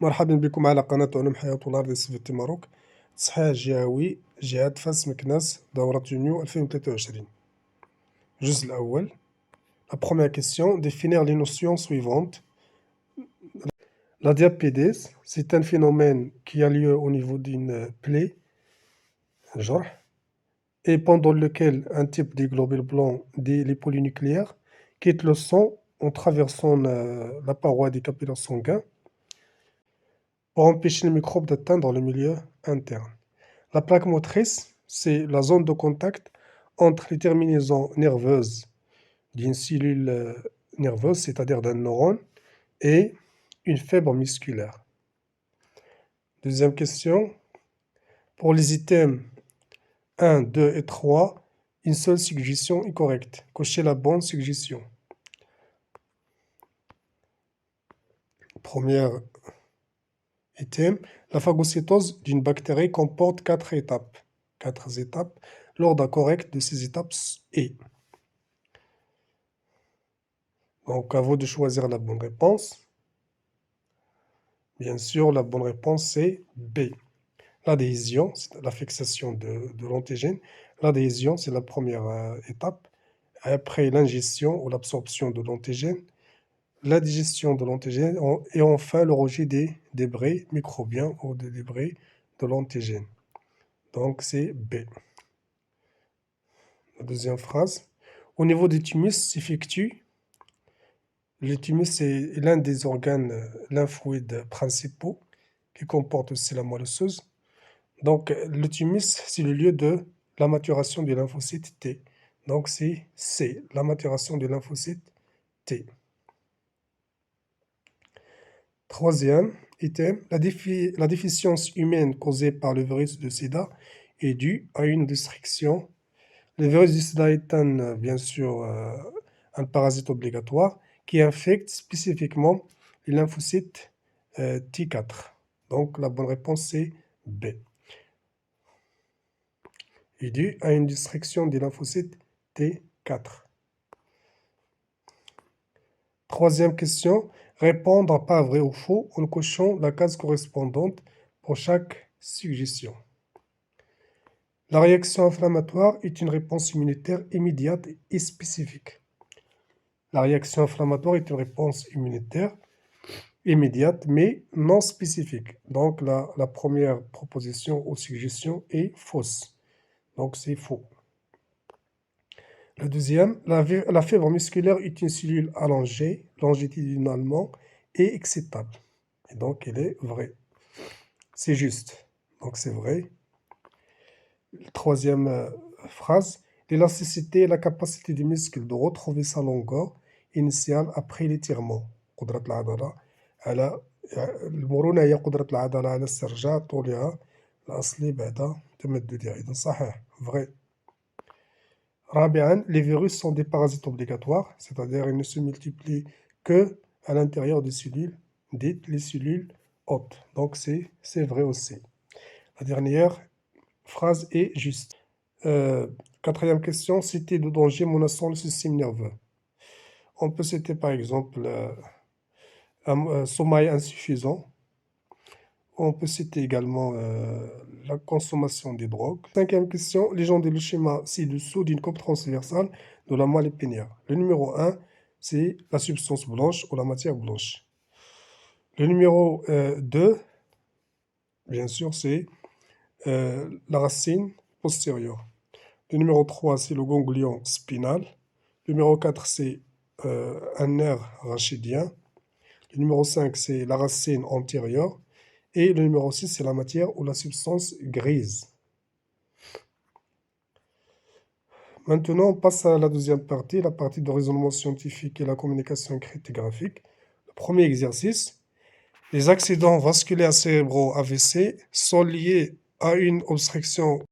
مرحبا بكم على قناة علوم حياة والأرض صفة ماروك. تصحيح جهوي جهة فاس مكناس دورة يونيو 2023. الجزء الأول. La première question, définir les notions suivantes. La diapédèse, c'est un phénomène qui a lieu au niveau d'une plaie, genre, et pendant lequel un type de globules blancs des polynucléaires quitte le sang en traversant la paroi des capillaires sanguins pour empêcher le microbe d'atteindre le milieu interne. La plaque motrice, c'est la zone de contact entre les terminaisons nerveuses d'une cellule nerveuse, c'est-à-dire d'un neurone, et une fibre musculaire. Deuxième question. Pour les items 1, 2 et 3, une seule suggestion est correcte. Cochez la bonne suggestion. Premier item. La phagocytose d'une bactérie comporte 4 étapes. 4 étapes. L'ordre correct de ces étapes est. Donc, à vous de choisir la bonne réponse. Bien sûr, la bonne réponse c'est B. L'adhésion, c'est la fixation de l'antigène. L'adhésion, c'est la première étape. Après l'ingestion ou l'absorption de l'antigène, la digestion de l'antigène et enfin le rejet des débris microbiens ou des débris de l'antigène. Donc, c'est B. La deuxième phrase. Au niveau des thymus s'effectue. Le thymus est l'un des organes lymphoïdes principaux qui comporte aussi la moelle osseuse. Donc, le thymus, c'est le lieu de la maturation du lymphocyte T. Donc, c'est C, la maturation du lymphocyte T. Troisième item, la déficience humaine causée par le virus de sida est due à une restriction. Le virus du sida est bien sûr un parasite obligatoire qui infecte spécifiquement les lymphocytes T4. Donc, la bonne réponse, c'est B. Est dû à une destruction des lymphocytes T4. Troisième question, répondre pas vrai ou faux en cochant la case correspondante pour chaque suggestion. La réaction inflammatoire est une réponse immunitaire immédiate et spécifique. La réaction inflammatoire est une réponse immunitaire immédiate mais non spécifique. Donc la première proposition ou suggestion est fausse. Donc c'est faux. Le deuxième, la fibre musculaire est une cellule allongée, longitudinalement et excitable. Et donc elle est vraie. C'est juste. Donc c'est vrai. Troisième phrase, l'élasticité est la capacité du muscle de retrouver sa longueur initiale après l'étirement. قدرة العضلة على المرونة هي قدرة العضلة على استرجاع طولها الأصلي بعد تمددها. إذا صحيح. Vrai. رابعا, les virus sont des parasites obligatoires, c'est-à-dire ils ne se multiplient que à l'intérieur des cellules, dites les cellules hôtes. Donc c'est vrai aussi. La dernière phrase est juste. Quatrième question, citer de danger menaçant le système nerveux. On peut citer par exemple un sommeil insuffisant. On peut citer également la consommation des drogues. Cinquième question, les gens le schéma ci-dessous d'une coupe transversale de la moelle épinière. Le numéro 1, c'est la substance blanche ou la matière blanche. Le numéro 2, bien sûr, c'est la racine postérieure. Le numéro 3, c'est le ganglion spinal. Le numéro 4, c'est un nerf rachidien. Le numéro 5, c'est la racine antérieure. Et le numéro 6, c'est la matière ou la substance grise. Maintenant, on passe à la deuxième partie, la partie de raisonnement scientifique et la communication cryptographique. Le premier exercice, les accidents vasculaires cérébraux AVC sont liés à une obstruction